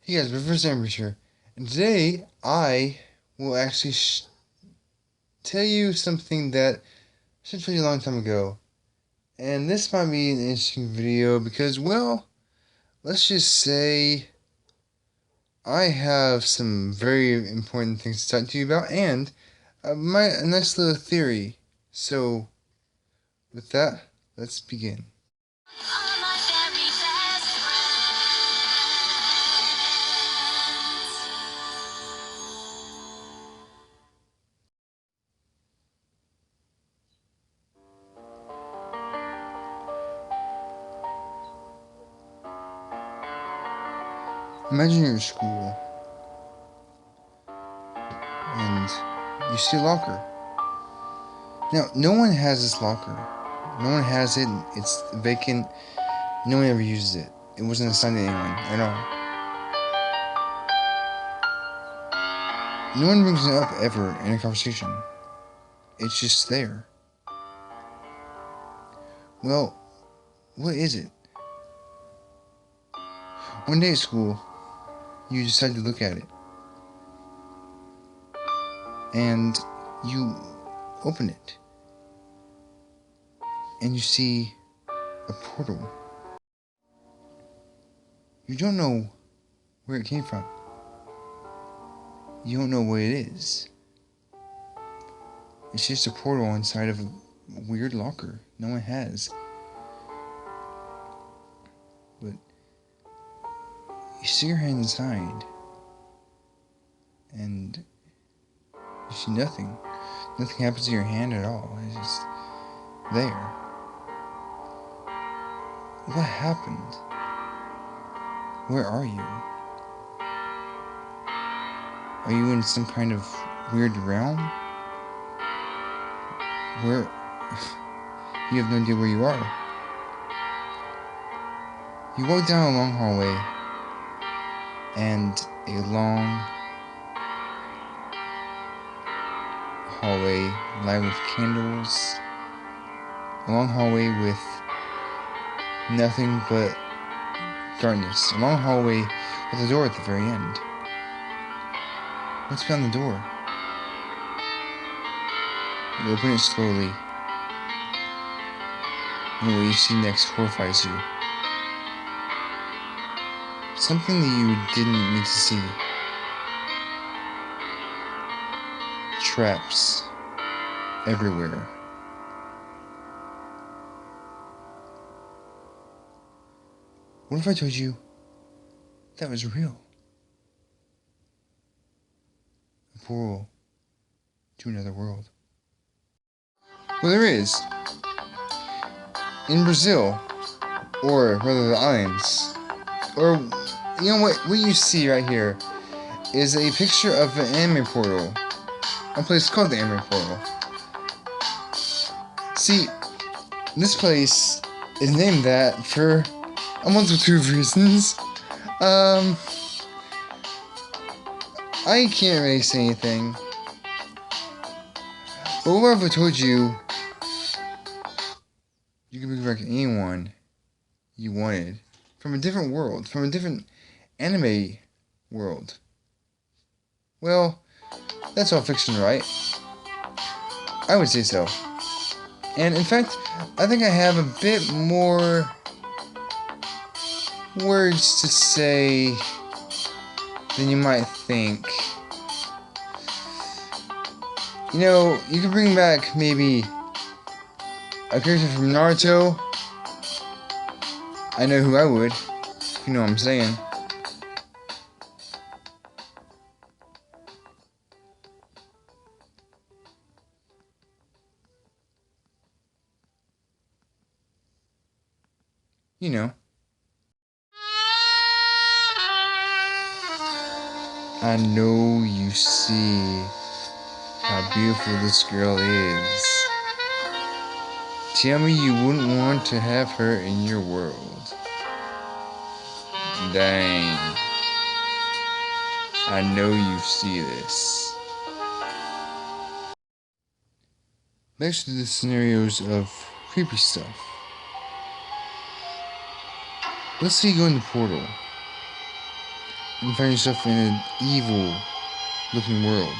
Hey guys, Professor Temperature, and today I will actually tell you something that I should tell you a long time ago. And this might be an interesting video because, well, let's just say I have some very important things to talk to you about and a nice little theory. So, with that, let's begin. Imagine you're at school and you see a locker. Now, no one has this locker. No one has it. It's vacant. No one ever uses it. It wasn't assigned to anyone at all. No one brings it up ever in a conversation. It's just there. Well, what is it? One day at school, you decide to look at it. And you open it. And you see a portal. You don't know where it came from. You don't know what it is. It's just a portal inside of a weird locker no one has. But you see your hand inside, and you see nothing. Nothing happens to your hand at all. It's just there. What happened? Where are you? Are you in some kind of weird realm? Where you have no idea where you are. You walk down a long hallway, and a long hallway lined with candles. A long hallway with nothing but darkness. A long hallway with a door at the very end. What's behind the door? You open it slowly, and what you see next horrifies you. Something that you didn't need to see. Traps everywhere. What if I told you that was real? A portal to another world. Well, there is. In Brazil, or rather the islands, or you know what you see right here is a picture of an anime portal. A place called the anime portal. See, this place is named that for a multitude of reasons. I can't really say anything. But what if I told you you could bring back anyone you wanted from a different world, from a different anime world? Well, that's all fiction, right? I would say so. And in fact, I think I have a bit more words to say than you might think. You know, you could bring back maybe a character from Naruto. I know who I would, if you know what I'm saying. You know. I know you see how beautiful this girl is. Tell me you wouldn't want to have her in your world. Dang. I know you see this. Back to the scenarios of creepy stuff. Let's say you go in the portal. and find yourself in an evil looking world.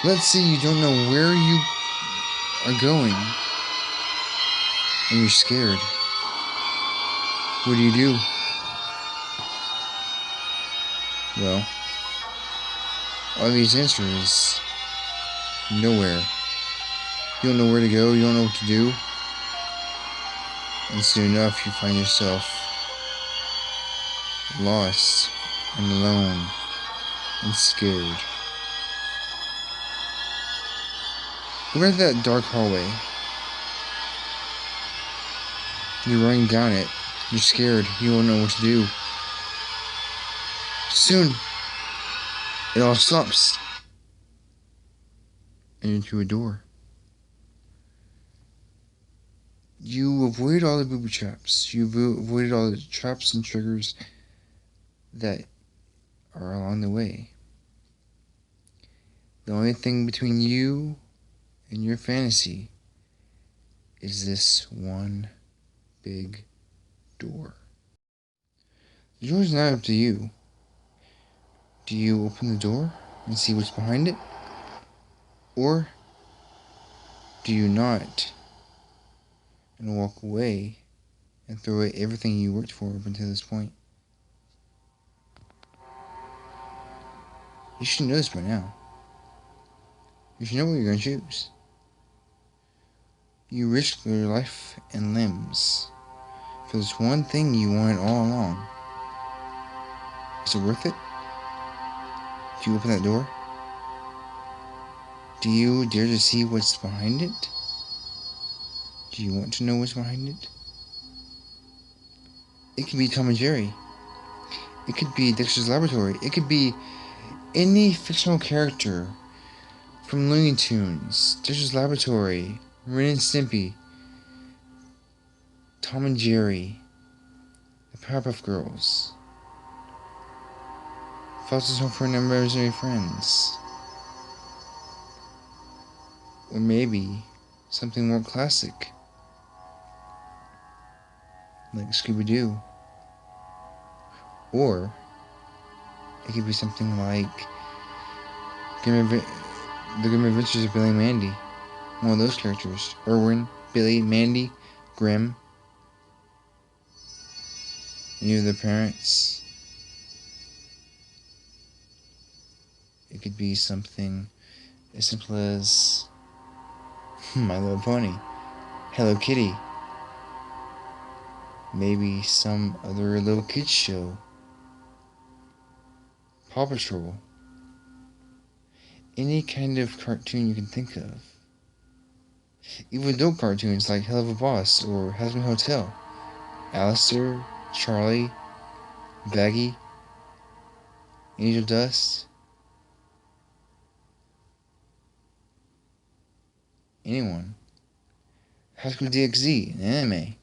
Let's say you don't know where you are going and you're scared. What do? Well, obvious answer is nowhere. You don't know where to go, you don't know what to do, and soon enough you find yourself lost and alone and scared. Look at that dark hallway. You're running down it. You're scared. You don't know what to do. Soon, it all stops. And into a door. You avoid all the booby traps. You avoided all the traps and triggers that are along the way. The only thing between you and your fantasy is this one big door. The door's not up to you. Do you open the door and see what's behind it? Or do you not and walk away and throw away everything you worked for up until this point? You should know this by now. You should know what you're going to choose. You risked your life and limbs for this one thing you wanted all along. Is it worth it? Do you open that door? Do you dare to see what's behind it? Do you want to know what's behind it? It could be Tom and Jerry. It could be Dexter's Laboratory. It could be any fictional character from Looney Tunes, Dexter's Laboratory, Ren and Stimpy, Tom and Jerry, the Powerpuff Girls, Foster's Home for Imaginary Friends, or maybe something more classic, like Scooby-Doo, or it could be something like The Grim Adventures of Billy and Mandy, one of those characters, Erwin, Billy, Mandy, Grim, any of their parents. It could be something as simple as My Little Pony, Hello Kitty, maybe some other little kids show, Paw Patrol, any kind of cartoon you can think of. Even adult cartoons like Hell of a Boss or Hazbin Hotel, Alistair, Charlie, Baggy, Angel Dust, anyone. High School DxD, an anime,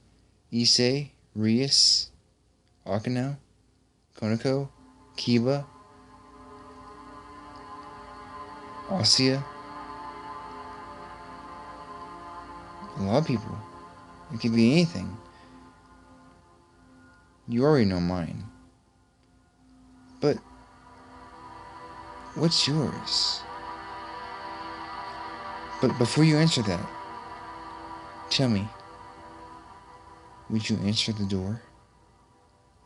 Issei, Rias, Akano, Konako, Kiba, Asia, a lot of people. It could be anything. You already know mine. But what's yours? But before you answer that, tell me, would you answer the door?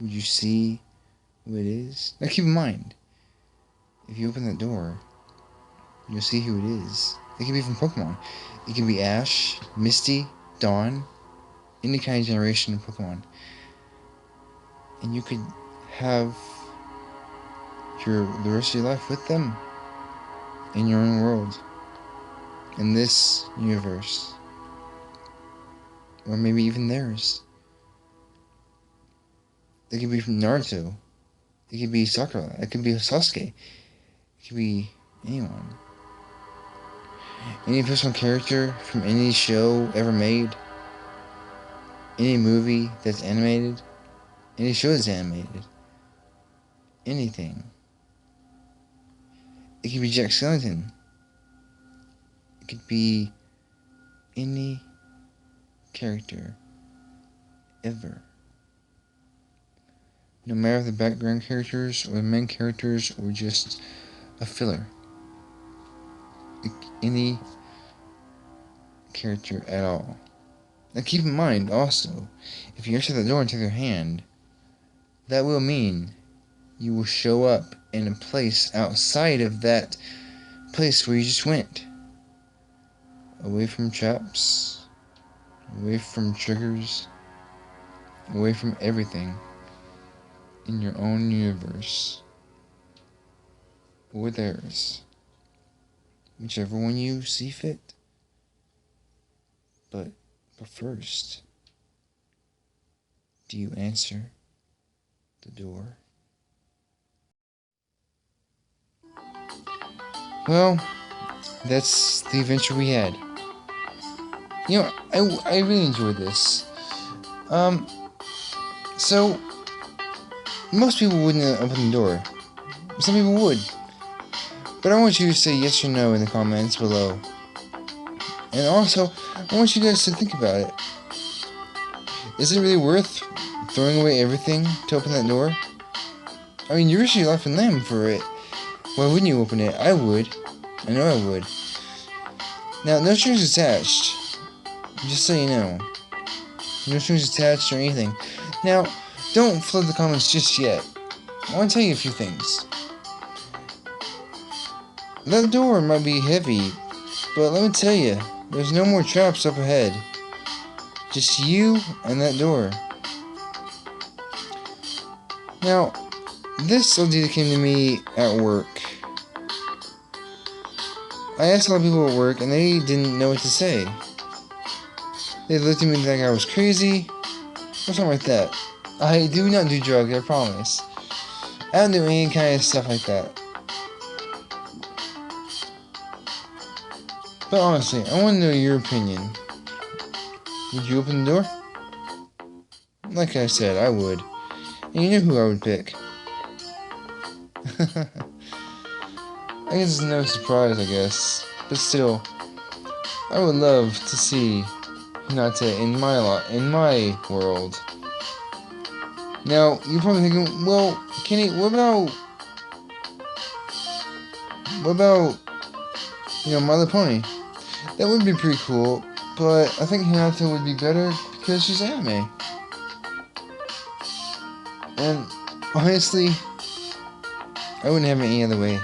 Would you see who it is? Now keep in mind, if you open that door, you'll see who it is. It could be from Pokemon. It could be Ash, Misty, Dawn, any kind of generation of Pokemon. And you could have the rest of your life with them in your own world, in this universe, or maybe even theirs. It could be from Naruto. It could be Sakura. It could be Sasuke. It could be anyone. Any fictional character from any show ever made. Any movie that's animated. Any show that's animated. Anything. It could be Jack Skellington. It could be any character ever. no matter if the background characters or the main characters or just a filler. Any character at all. Now keep in mind also, if you enter the door into their hand, that will mean you will show up in a place outside of that place where you just went. Away from traps, away from triggers, away from everything in your own universe. Or theirs. Whichever one you see fit. But first, do you answer the door? Well, that's the adventure we had. You know, I really enjoyed this. So, most people wouldn't open the door. Some people would. But I want you to say yes or no in the comments below. And also, I want you guys to think about it. Is it really worth throwing away everything to open that door? I mean, you're risking life and limb for it. Why wouldn't you open it? I would. I know I would. Now, no strings attached. Just so you know. No strings attached or anything. Now, don't flood the comments just yet. I want to tell you a few things. That door might be heavy, but let me tell you, there's no more traps up ahead. Just you and that door. Now, this idea came to me at work. I asked a lot of people at work, and they didn't know what to say. They looked at me like I was crazy, or something like that. I do not do drugs, I promise. I don't do any kind of stuff like that. But honestly, I want to know your opinion. Would you open the door? Like I said, I would. And you know who I would pick. I guess it's no surprise, I guess. But still, I would love to see Hinata in my world. Now, you're probably thinking, well, Kenny, what about, My Little Pony? That would be pretty cool, but I think Hinata would be better because she's anime. And honestly, I wouldn't have it any other way.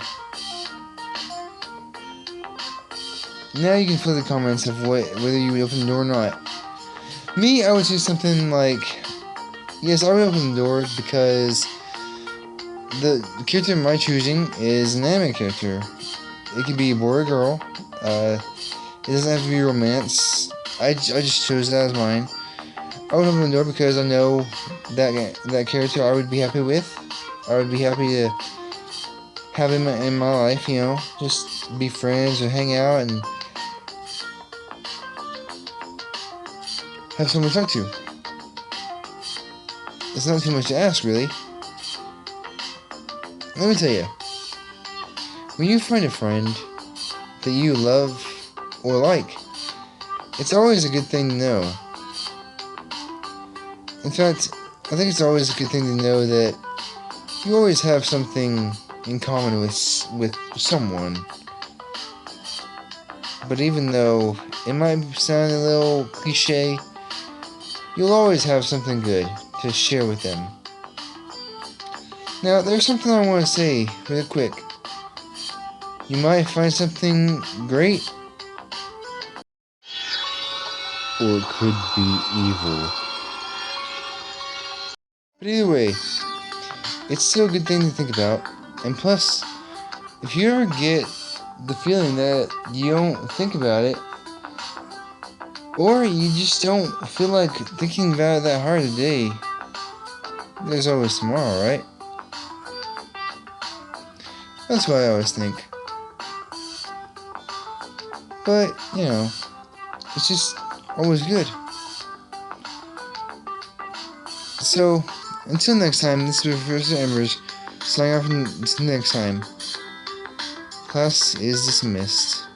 Now you can fill the comments of whether you would open the door or not. Me, I would say something like, yes, I would open the door because the character of my choosing is an anime character. It could be a boy or girl. It doesn't have to be romance. I just chose that as mine. I would open the door because I know that character I would be happy with. I would be happy to have him in my life, just be friends or hang out and have someone to talk to. It's not too much to ask, really. Let me tell you, when you find a friend that you love or like, it's always a good thing to know. In fact, I think it's always a good thing to know that you always have something in common with someone. But even though it might sound a little cliche, you'll always have something good to share with them. Now, there's something I want to say really quick. You might find something great, or it could be evil. But either way, it's still a good thing to think about. And plus, if you ever get the feeling that you don't think about it, or you just don't feel like thinking about it that hard today, there's always tomorrow, right? That's what I always think. But, it's just always good. So, until next time, this is Professor Embers, signing off until next time. Class is dismissed.